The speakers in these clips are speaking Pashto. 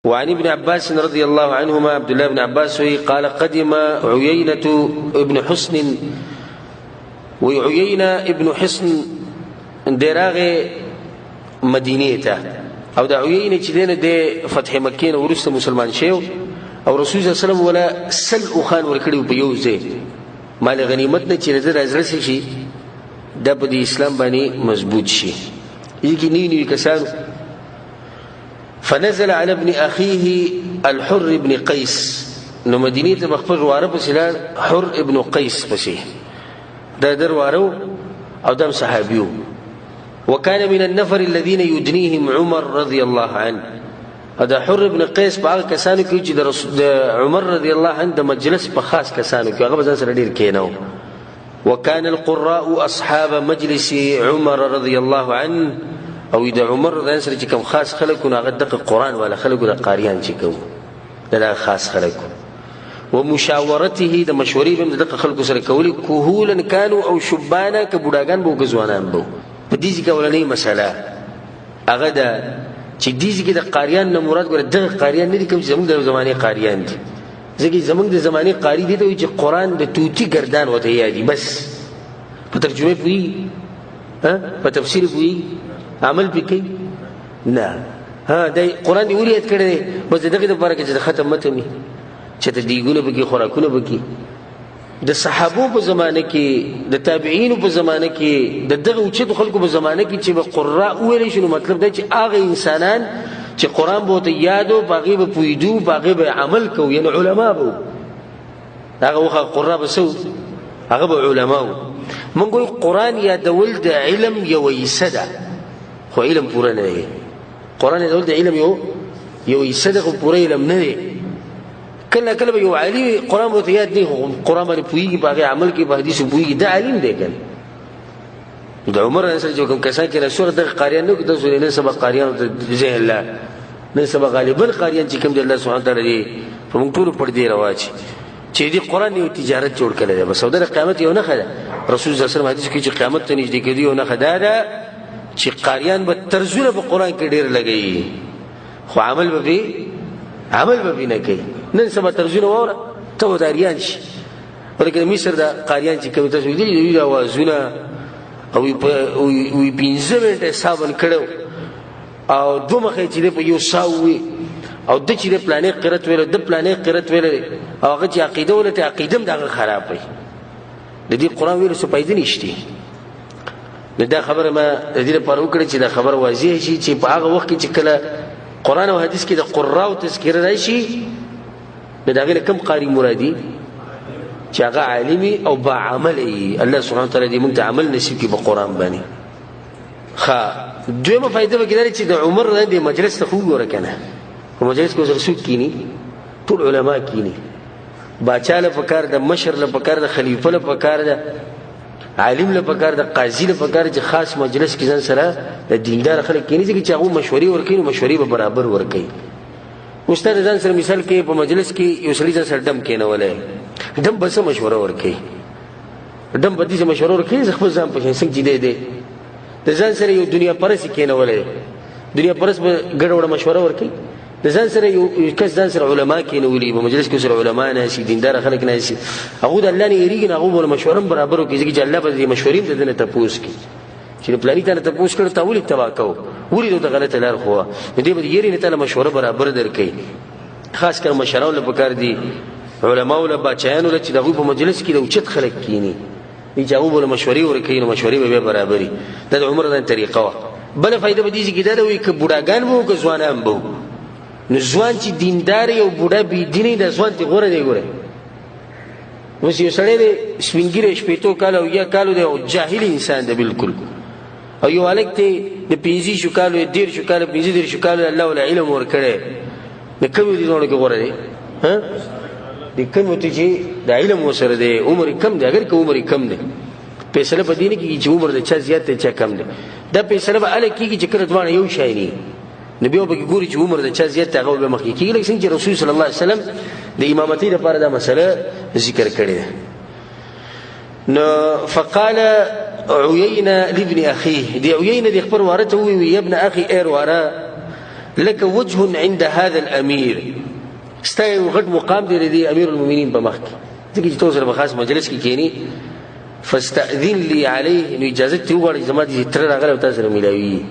وعن ابن عباس رضي الله عنهما عبد الله بن عباس قال قدم عيينة ابن حصن وعيينة ابن حصن دراغ مدينة او دا عيينة چې دینه د فتح مکې نه ورسته مسلمان شو او رسول الله صلی الله علیه وسلم ولا سل خان ورکړي په یو ځای مال غنیمت نه چې نظر ازرس شي د په اسلام باندې مضبوط شي یګی نی کسان فنزل على ابن اخيه الحر ابن قيس نو مدینه ته مخفر واره په حر ابن قيس پسې دا دروارو او دم صحابيو وكان من النفر الذين يدنيهم عمر رضي الله عنه هذا حر ابن قيس بعض کسانو کې چې عمر رضي الله عنه د مجلس په خاص کسانو کې هغه ځان سره ډیر کېناو وكان القراء اصحاب مجلس عمر رضي الله عنه او اذا عمر ځان سره چې کوم خاص خلکو هغه د قرآن ولا خلکو د قاریان چې کوم دا خاص خلکو ومشاورته د مشورې به د خلکو سره کولی کوهولا كانوا او شبانا کبډاګان بو غزوانان بو په دې کې ولنې مسله هغه د چې دې کې د قاریان نه مراد ګره د قاریان نه دي کوم زموږ د زمانه قاریان دي ځکه زموږ د زمانه قاری دي ته چې قرآن د توتی گردان وته یادي بس په ترجمه پوي په تفسیر پوي عمل پکې نه د قرآن دی ولید کړي بس دغه د لپاره چې ختم مته می چې ته دیګونه بګي خوراکونه بګي د صحابو په زمانه کې د تابعین په زمانه کې د دغه اوچت خلکو په زمانه کې چې قراء ویل شنو مطلب دا چې هغه انسانان چې قرآن بوته یادو باغي به پویدو باغي به عمل کو یعنی علما بو هغه وخه قراء بسو هغه به علما مونږ ګل قرآن یادول د علم یو یسده خو علم پوره نه دی قرآن یادول د علم یو یسده خو پوره علم نه دی کله کله یو علی قرآن بوته یاد دی قرآن باندې پویږي باغي عمل کې په حدیث پویږي دا علم دی کنه د عمر رسول جو کوم کسان چې رسول د قاریان نو د رسول نه سبق قاریان ذهن الله نه سبق غالبا قاریان چې کوم د الله سبحانه تعالی دی په موږ ټول پر دی رواج چې دی قرآن یو تجارت جوړ کړي بس او د قیامت یو نه خله رسول الله صلی الله علیه وسلم حدیث کې چې قیامت ته نږدې کېږي یو نه خدای چې قاریان به ترجمه په قرآن کې ډیر لګي خو عمل به نه کوي نن سبا ترجمه وره ته وداریان شي ولکه مصر د قاریان چې کوم تاسو دي اوازونه او وی پینځه منټه صابن کړو او دوه مخې چې په یو ساوي او د چې پلانې قرت ویل د پلانې قرت ویل او هغه چې عقیده ولته عقیدم دغه خراب وي د دې قرآن ویل څه پیدا نشته نو دا خبره ما د دې لپاره وکړه چې دا خبر واضح شي چې په هغه وخت کې کله قرآن او حدیث کې د قراء او تذکر راشي دا غیر کم قاری مرادی چې هغه عالمي او با عملي الله سبحانه وتعالى دې موږ ته عمل نصیب کړي په قرآن باندې ښه دویمه فائدہ وکړه چې د عمر د مجلس ته خو ګوره کنه په مجلس کې رسول کینی ټول علما کینی باچا له پکار د مشر له پکار د خلیفہ له پکار د عالم له پکار د قاضي له پکار چې خاص مجلس کې ځان سره د دیندار خلک کینی چې هغه مشورې ورکړي مشورې به برابر ورکړي استاد ځان سره مثال کې په مجلس کې یو سړي ځان سره دم کېنولای دم بس مشوره ورکړي دم په دې مشوره ورکړي خپل ځان په څنګه چې دی د ځان سره یو دنیا پرسي کېنولای دنیا پرس به ګډوډه مشوره ورکړي د ځان سره یو کس ځان سره علما کېنولي په مجلس کې سره علما نه شي دیندار خلک نه شي هغه د الله نه یریږي هغه ول مشوره برابر وکړي چې الله به دې مشورې د نه تپوس کی چې پلاني ته تپوس کړ ته ولې تبا کو ولې د غلطه لار خو دې به یری نه ته مشوره برابر درکې خاص کر مشراو له پکار دي علماء له بچیانو له چې دغه په مجلس کې د اوچت خلک کینی چې هغه ول مشورې ورکې نو مشورې به برابرې د عمر د طریقه وا بل فائدہ به دي چې دا وي ک بوډاګان وو ک ځوانان وو نو ځوان چې دیندار یو بوډا بي دیني د ځوان ته غوړه دی ګوره اوس یو سړی دی سپینګیره شپېتو کال او یا کالو دی جاهل انسان دی بالکل او یو الک ته د 15 شو کالو 10 شو کالو 15 شو کالو الله ول علم ور کړي نو کوم دي نو کې غوړه دی ها د کوم ته چې د علم وسره دی عمر کم دی اگر که عمر کم دی فیصله په دین کې چې عمر د چا زیات دی چا کم دی دا فیصله به الک کې چې کړه دوانه یو شای نه نبی او به ګوري چې عمر د چا زیات هغه به مخکې کېږي لکه څنګه رسول صلی الله علیه وسلم د امامتۍ لپاره دا مسله ذکر کړې ده نو فقال عيينة لابن اخيه دي عيينة دي خبر وارته وي يا ابن اخي اير وارا لك وجه عند هذا الامير ستا یو غټ مقام دی دی امیر المؤمنین په مخ کې ځکه چې تو سره په خاص مجلس کې کینی فاستأذن لي عليه نو اجازه ته وغواړي زما دې تر راغله او تاسو سره ملاوي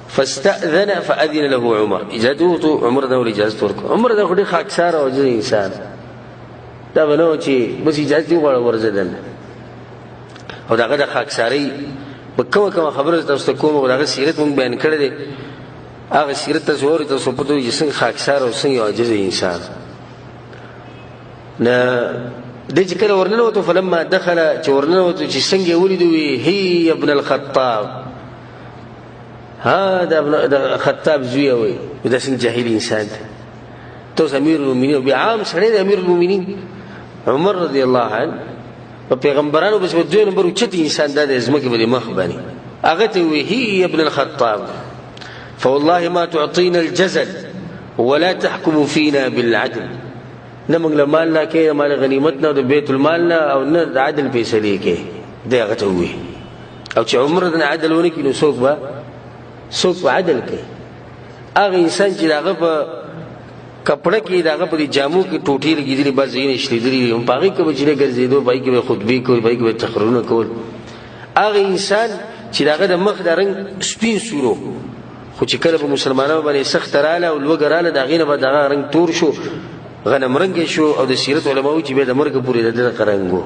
فاستأذن فأذن له عمر اجازه عمر ته اجازه ورکړه عمر دا خو ډېر خاکسار او عاجز انسان دا بنو چې بس اجازه وغواړه ورزدل او داغه د خاکساری په کومه خبره تاسو ته کوم او داغه سیرت مونږ بیان کړی دی هغه سیرت تاسو ورته تاسو په دوی څنګه خاکسار او څنګه عاجز انسان نه د چې کله ورننوتو فلما دخل چې ورننوتو چې څنګه ولیدو هي ابن الخطاب هذا ابن الخطاب زوی وي دا څنګه جاهل انسان دی تو امیر المؤمنین بعام سره امیر المؤمنین عمر رضی الله عنه په پیغمبرانو بس دوی نمبر اوچت انسان دا د زمکه باندې مخ باندې هغه ته وی هي ابن الخطاب فوالله ما تعطينا الجزل ولا تحكم فينا بالعدل نمنګ له مال نه کې مال غنیمت نه د بیت المال نه او نه د عدل فیصله کې دا هغه ته وی او چې عمر د عدل ونه کې نو څوک عدل کې هغه انسان چې هغه په کپڑا کې داغه په جامو کې ټوټي لګیدلې بس یې نشلیدلې هم پاږي کې بچره ګرځېدو پای کې خطبه کول پای کې تقریرونه کول هغه انسان چې داغه د مخ د رنگ سپین سورو خو چې کله په مسلمانانو باندې سخت رااله او لوګراله داغینه به دغه رنگ تور شو غنم رنگ شو او د سیرت علماو چې به د مرګ پورې د قرنګو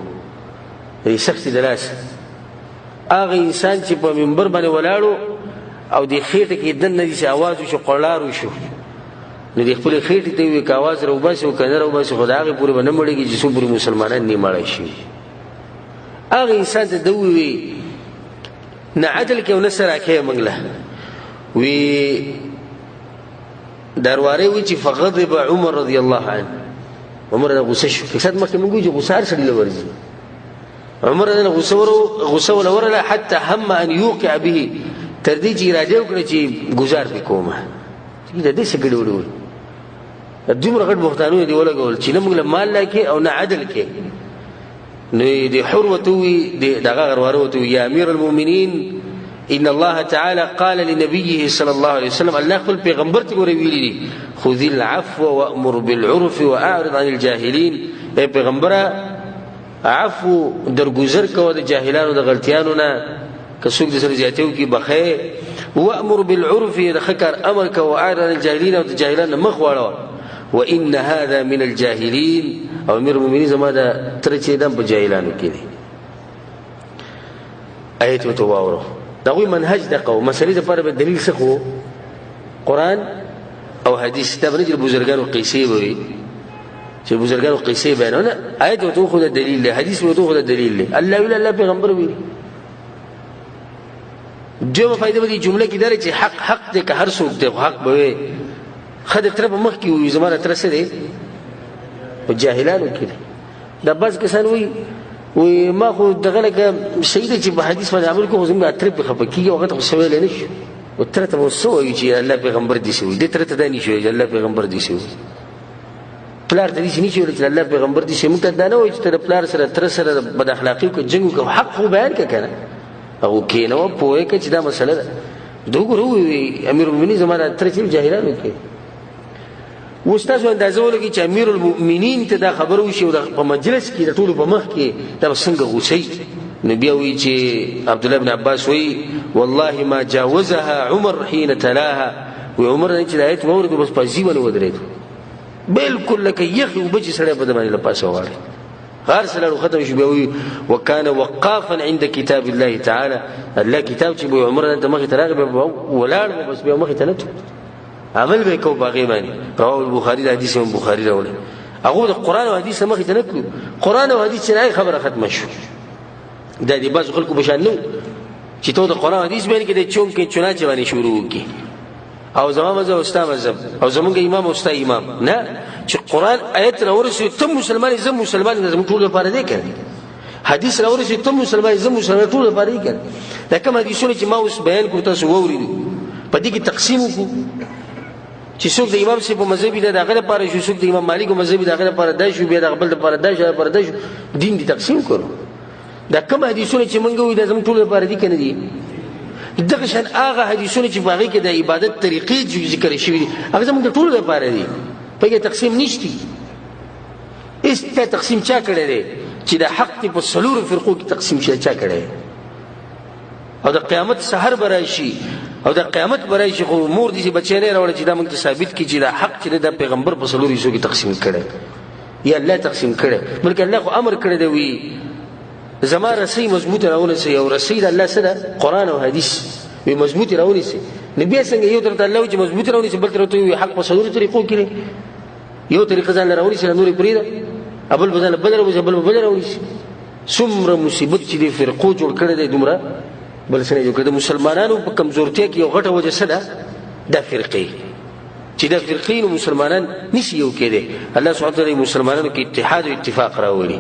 ای سخت دلاس هغه انسان چې په منبر باندې ولاړو او د خېټه کې دنه دي आवाज شو قلارو شو نو د خپل خېټې ته وی کاواز رو بس او کنه رو بس خدای پورې باندې مړیږي چې څو پورې مسلمانان نه مړای شي هغه انسان ته دوی نه عدل کې او نه سره کې منګله وی درواره وی چې فغضب عمر رضی الله عنه عمر د غصه شو فساد مکه موږ چې غصار سړي لورځي عمر د غصه ولورله حتى هم ان يوقع به تر دې چې راځي وکړي چې گزار وکومه دې دې څه ګډوډ دومره غټ بوختانونه دی ولګول چې نه موږ مال لکه او نه عدل کې نو دې حروتوي دغه غروته یا امیر المؤمنین ان الله تعالى قال لنبيه صلى الله عليه وسلم الله خپل پیغمبر ته ویلي خذ العفو وامر بالعرف واعرض عن الجاهلين اے پیغمبره عفو درگذر کو د جاهلانو د غلطیانو نه کڅوک د سره زیاتیو کی بخې وامر بالعرف دخکر امر کو واعرض عن الجاهلين او د جاهلانو مخ واړو وان هذا من الجاهلين او امیر المؤمنین زما د تر چې دم په جاهلانو کې دي آیت وتواورو دغه منهج د قوم مسلې لپاره به دلیل څه خو قران او حدیث دا باندې بزرګانو قصې وي چې بزرګانو قصې بیانونه آیت وته خو د دلیل له حدیث وته خو د دلیل له الله ویل الله پیغمبر ویل جو فائدې به جمله کې درې چې حق دې که هر څوک دې حق به خد تر په مخ کې وي زماره تر څه دي په جاهلانو کې دا بس کسان وي ما خو دغه لکه شهید چې په حدیث باندې عمل کوو زموږ اتر په خپکیږي وخت خو سوي نه شي او تر ته وسوي چې الله پیغمبر دي شي دې تر ته دانی شي الله پیغمبر دي شي پلار ته دې نشي چې الله پیغمبر دي شي موږ ته نه وایي چې تر پلار سره تر سره بد اخلاقی کو جنگ کو حق خو بیان کنه او کینو پوهه کې چې دا مسله ده دوغرو امیر المؤمنین زمانه تر چې جاهلانو کې وستاسو اندازه ولګي چې امیر المؤمنین ته دا خبر وشي او په مجلس کې د ټولو په مخ کې دا څنګه غوسي نبی وی چې عبد الله بن عباس وی والله ما جاوزها عمر حين تلاها وعمر چې آیت مورد بس پځي ونه ودرېد بالکل لکه یخ وبچ سره په دمانه لپاسه واره غار سره ختم شو بي وكان وقافا عند كتاب الله تعالى الله كتاب چې عمر ته مخ تراغ ولاړ بس به مخ ته نه عمل به کو باغی باندې رواه البخاري د حدیث من بخاری راوړي هغه د قران او حدیث مخې ته نکړو قران او حدیث نه خبره ختمه شو د دې باز خلکو بشان نو چې ته د قران او حدیث باندې کې د چون کې چوناچه باندې شروع کی او زمام مذهب او استاد مذهب او زمونږ امام او استاد امام نه چې قران آیت راورسي ته مسلمان زم مسلمان زم ټول لپاره دی کړي حدیث راورسي ته مسلمان زم مسلمان ټول لپاره دی کړي دا کوم حدیثونه چې ما اوس بیان کوم تاسو ووریدو په دې کې تقسیم وکړو چې څوک د امام سی په مذهبي دغه لپاره شو څوک د امام مالک په مذهبي دغه لپاره دای شو بیا د خپل لپاره دای شو لپاره دای شو دین دي تقسیم کړو دا کوم حدیثونه چې مونږ وې د زم ټول لپاره دي کنه دي دغه شان هغه حدیثونه چې په هغې کې د عبادت طریقې ذکر شوي دي هغه زموږ د ټولو لپاره دي په کې تقسیم نشتی هېڅ تقسیم چا کړی دی چې د حق دی په څلورو فرقو کې تقسیم شي چا کړی او د قیامت سحر به راشي او د قیامت به راشي خو مور دې بچی نه راوړي چې دا موږ ته ثابت کړي چې دا حق چې د پیغمبر په څلورو حصو کې تقسیم کړی یا الله تقسیم کړی بلکې الله خو امر کړی دی وي زما رسۍ مضبوطه راونیسئ او رسۍ د الله څه ده قرآن او حدیث وي مضبوطې راونیسئ نو بیا څنګه یو طرف ته الله وایي چې مضبوطې راونیسئ بل طرف ته وایي حق په څلورو طریقو کې دی یو طریقه ځان له راونیسئ له نورې پرېږده بل به ځان له بله راونیسئ بل به بله راونیسئ څومره مصیبت چې دې فرقو جوړ کړی دی دومره بل څه نه جوړ کړی د مسلمانانو په کمزورتیا کې یو غټه وجه څه ده دا فرقې چې دا فرقې نو مسلمانان نشي یو کېدی الله سبحانه وتعالی مسلمانانو کې اتحاد او اتفاق راوړي